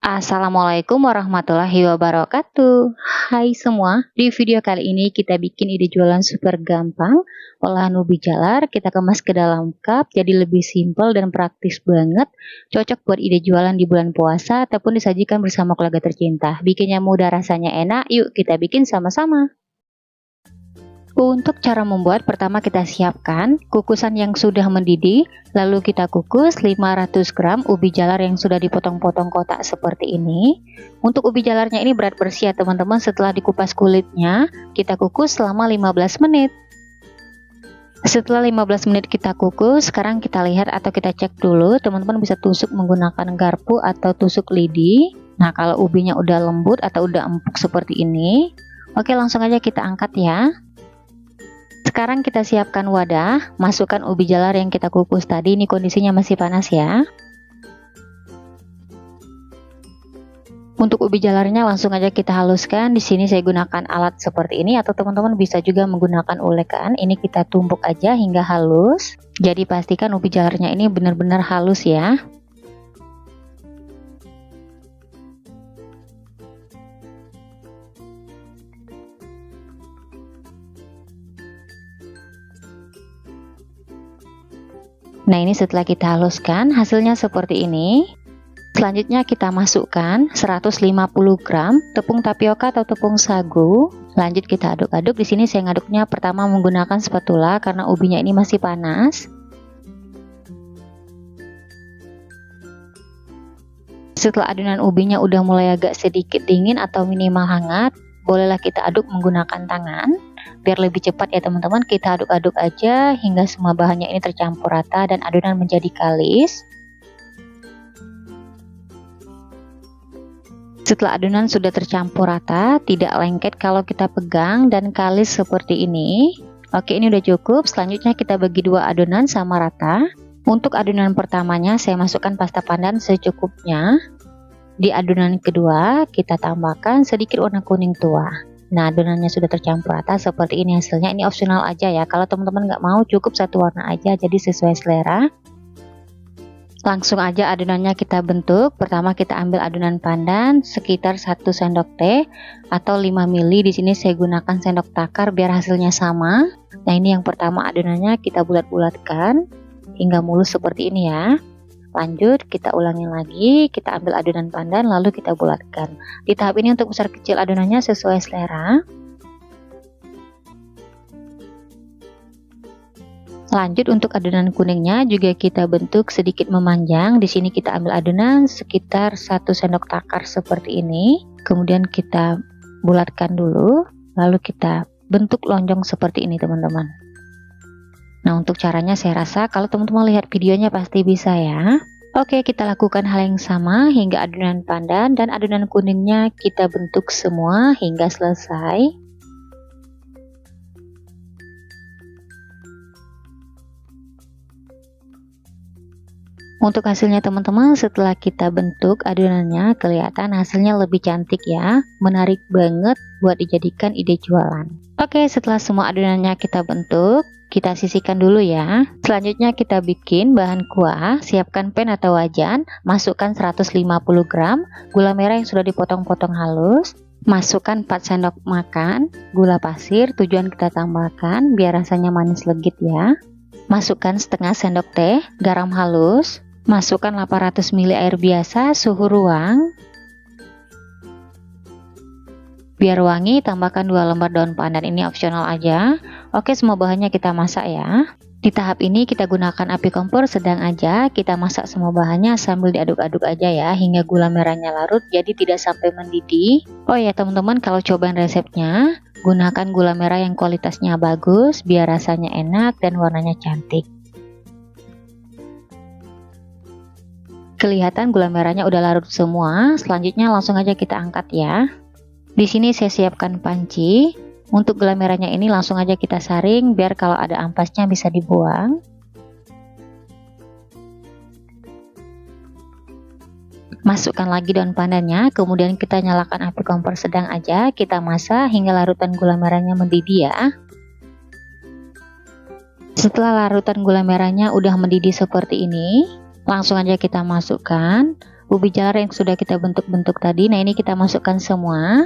Assalamualaikum warahmatullahi wabarakatuh. Hai semua, di video kali ini kita bikin ide jualan super gampang. Olahan ubi jalar kita kemas ke dalam cup jadi lebih simpel dan praktis banget. Cocok buat ide jualan di bulan puasa ataupun disajikan bersama keluarga tercinta. Bikinnya mudah, rasanya enak. Yuk kita bikin sama-sama. Untuk cara membuat, pertama kita siapkan kukusan yang sudah mendidih, lalu kita kukus 500 gram ubi jalar yang sudah dipotong-potong kotak seperti ini. Untuk ubi jalarnya ini berat bersih ya teman-teman, setelah dikupas kulitnya, kita kukus selama 15 menit. Setelah 15 menit kita kukus, sekarang kita lihat atau kita cek dulu, teman-teman bisa tusuk menggunakan garpu atau tusuk lidi. Nah, kalau ubinya udah lembut atau udah empuk seperti ini, oke langsung aja kita angkat ya. Sekarang kita siapkan wadah, masukkan ubi jalar yang kita kukus tadi, ini kondisinya masih panas ya. Untuk ubi jalarnya langsung aja kita haluskan. Di sini saya gunakan alat seperti ini atau teman-teman bisa juga menggunakan ulekan. Ini kita tumbuk aja hingga halus. Jadi pastikan ubi jalarnya ini benar-benar halus ya. Nah, ini setelah kita haluskan, hasilnya seperti ini. Selanjutnya kita masukkan 150 gram tepung tapioka atau tepung sagu. Lanjut kita aduk-aduk. Di sini saya ngaduknya pertama menggunakan spatula karena ubinya ini masih panas. Setelah adonan ubinya udah mulai agak sedikit dingin atau minimal hangat, bolehlah kita aduk menggunakan tangan. Biar lebih cepat ya teman-teman, kita aduk-aduk aja hingga semua bahannya ini tercampur rata dan adonan menjadi kalis. Setelah adonan sudah tercampur rata, tidak lengket kalau kita pegang dan kalis seperti ini. Oke, ini udah cukup. Selanjutnya kita bagi dua adonan sama rata. Untuk adonan pertamanya saya masukkan pasta pandan secukupnya. Di adonan kedua kita tambahkan sedikit warna kuning tua. Nah, adonannya sudah tercampur rata seperti ini hasilnya. Ini opsional aja ya, kalau teman-teman nggak mau cukup satu warna aja, jadi sesuai selera. Langsung aja adonannya kita bentuk. Pertama kita ambil adonan pandan sekitar 1 sendok teh atau 5 ml. Di sini saya gunakan sendok takar biar hasilnya sama. Nah, ini yang pertama adonannya kita bulat-bulatkan hingga mulus seperti ini ya. Lanjut kita ulangi lagi, kita ambil adonan pandan lalu kita bulatkan. Di tahap ini untuk besar kecil adonannya sesuai selera. Lanjut untuk adonan kuningnya juga kita bentuk sedikit memanjang. Di sini kita ambil adonan sekitar 1 sendok takar seperti ini. Kemudian kita bulatkan dulu, lalu kita bentuk lonjong seperti ini teman-teman. Nah, untuk caranya saya rasa kalau teman-teman lihat videonya pasti bisa ya. Oke, kita lakukan hal yang sama hingga adonan pandan dan adonan kuningnya kita bentuk semua hingga selesai. Untuk hasilnya teman-teman, setelah kita bentuk adonannya kelihatan hasilnya lebih cantik ya. Menarik banget buat dijadikan ide jualan. Oke, setelah semua adonannya kita bentuk, kita sisihkan dulu ya. Selanjutnya kita bikin bahan kuah. Siapkan pan atau wajan, masukkan 150 gram gula merah yang sudah dipotong-potong halus. Masukkan 4 sendok makan gula pasir, tujuan kita tambahkan biar rasanya manis legit ya. Masukkan setengah sendok teh garam halus. Masukkan 800 ml air biasa suhu ruang. Biar wangi, tambahkan 2 lembar daun pandan, ini opsional aja. Oke, semua bahannya kita masak ya. Di tahap ini kita gunakan api kompor sedang aja. Kita masak semua bahannya sambil diaduk-aduk aja ya hingga gula merahnya larut, jadi tidak sampai mendidih. Oh ya teman-teman, kalau cobain resepnya, gunakan gula merah yang kualitasnya bagus biar rasanya enak dan warnanya cantik. Kelihatan gula merahnya udah larut semua. Selanjutnya langsung aja kita angkat ya. Di sini saya siapkan panci. Untuk gula merahnya ini langsung aja kita saring biar kalau ada ampasnya bisa dibuang. Masukkan lagi daun pandannya, kemudian kita nyalakan api kompor sedang aja. Kita masak hingga larutan gula merahnya mendidih ya. Setelah larutan gula merahnya udah mendidih seperti ini, langsung aja kita masukkan ubi jalar yang sudah kita bentuk-bentuk tadi. Nah, ini kita masukkan semua.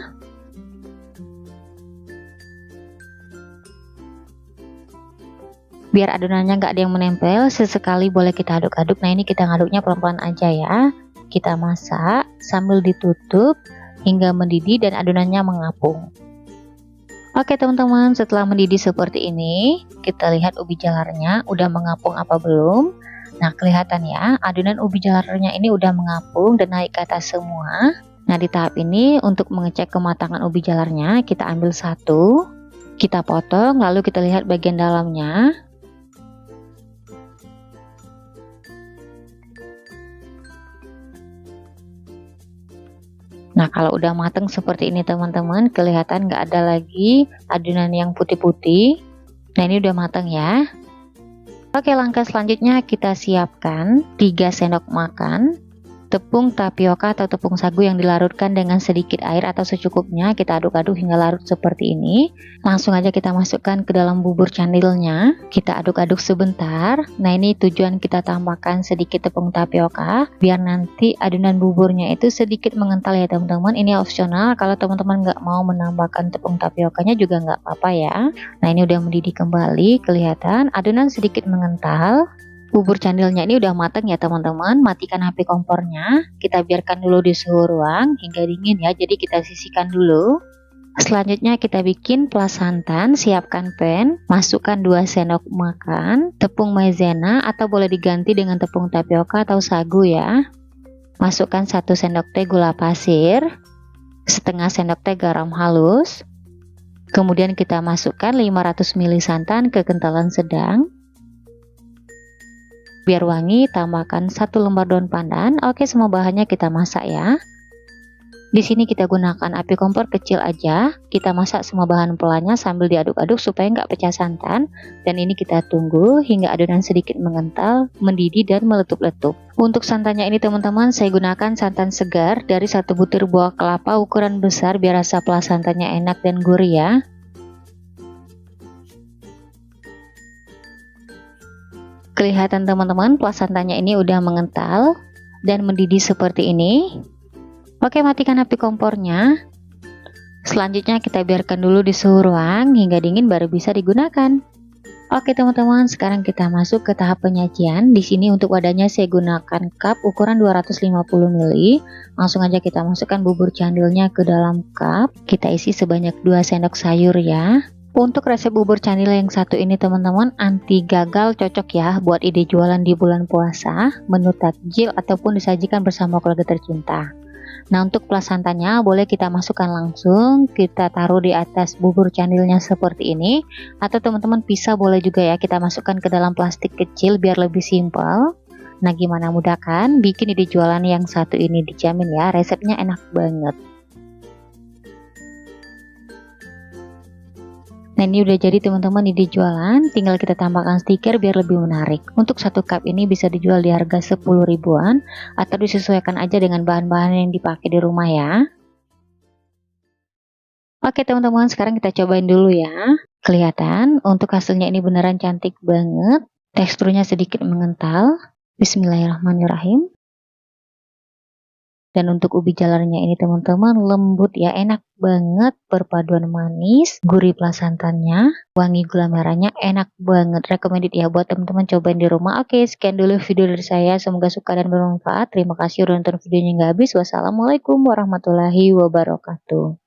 Biar adonannya nggak ada yang menempel, sesekali boleh kita aduk-aduk. Nah, ini kita ngaduknya pelan-pelan aja ya. Kita masak sambil ditutup hingga mendidih dan adonannya mengapung. Oke teman-teman, setelah mendidih seperti ini, kita lihat ubi jalarnya udah mengapung apa belum. Nah, kelihatan ya, adonan ubi jalarnya ini udah mengapung dan naik ke atas semua. Nah, di tahap ini untuk mengecek kematangan ubi jalarnya, kita ambil satu, kita potong, lalu kita lihat bagian dalamnya. Nah, kalau udah mateng seperti ini teman-teman, kelihatan nggak ada lagi adonan yang putih-putih. Nah, ini udah mateng ya. Oke, langkah selanjutnya kita siapkan 3 sendok makan tepung tapioka atau tepung sagu yang dilarutkan dengan sedikit air atau secukupnya. Kita aduk-aduk hingga larut seperti ini. Langsung aja kita masukkan ke dalam bubur candilnya. Kita aduk-aduk sebentar. Nah, ini tujuan kita tambahkan sedikit tepung tapioka biar nanti adonan buburnya itu sedikit mengental ya teman-teman. Ini opsional, kalau teman-teman nggak mau menambahkan tepung tapiokanya juga nggak apa-apa ya. Nah, ini udah mendidih kembali, kelihatan adonan sedikit mengental. Bubur candilnya ini udah matang ya teman-teman. Matikan api kompornya, kita biarkan dulu di suhu ruang hingga dingin ya, jadi kita sisihkan dulu. Selanjutnya kita bikin pelas santan. Siapkan pan, masukkan 2 sendok makan tepung maizena atau boleh diganti dengan tepung tapioka atau sagu ya. Masukkan 1 sendok teh gula pasir, setengah sendok teh garam halus. Kemudian kita masukkan 500 ml santan ke kentalan sedang. Biar wangi, tambahkan 1 lembar daun pandan. Oke, semua bahannya kita masak ya. Di sini kita gunakan api kompor kecil aja. Kita masak semua bahan pelannya sambil diaduk-aduk supaya nggak pecah santan. Dan ini kita tunggu hingga adonan sedikit mengental, mendidih dan meletup-letup. Untuk santannya ini teman-teman, saya gunakan santan segar dari 1 butir buah kelapa ukuran besar biar rasa pelas santannya enak dan gurih ya. Kelihatan teman-teman, pelas santannya ini udah mengental dan mendidih seperti ini. Oke, matikan api kompornya. Selanjutnya kita biarkan dulu di suhu ruang hingga dingin baru bisa digunakan. Oke teman-teman, sekarang kita masuk ke tahap penyajian. Di sini untuk wadahnya saya gunakan cup ukuran 250 ml. Langsung aja kita masukkan bubur candilnya ke dalam cup. Kita isi sebanyak 2 sendok sayur ya. Untuk resep bubur candil yang satu ini teman-teman, anti gagal, cocok ya buat ide jualan di bulan puasa, menu takjil ataupun disajikan bersama keluarga tercinta. Nah, untuk pelas santannya boleh kita masukkan langsung, kita taruh di atas bubur candilnya seperti ini, atau teman-teman bisa boleh juga ya kita masukkan ke dalam plastik kecil biar lebih simpel. Nah, gimana, mudah kan? Bikin ide jualan yang satu ini, dijamin ya resepnya enak banget. Nah, ini udah jadi teman-teman ide jualan, tinggal kita tambahkan stiker biar lebih menarik. Untuk 1 cup ini bisa dijual di harga 10 ribuan atau disesuaikan aja dengan bahan-bahan yang dipakai di rumah ya. Oke teman-teman, sekarang kita cobain dulu ya. Kelihatan untuk hasilnya ini beneran cantik banget. Teksturnya sedikit mengental. Bismillahirrahmanirrahim. Dan untuk ubi jalarnya ini teman-teman lembut ya, enak banget, perpaduan manis, gurih pelas santannya, wangi gula merahnya enak banget, recommended ya buat teman-teman cobain di rumah. Oke, sekian dulu video dari saya, semoga suka dan bermanfaat. Terima kasih udah nonton videonya nggak habis. Wassalamualaikum warahmatullahi wabarakatuh.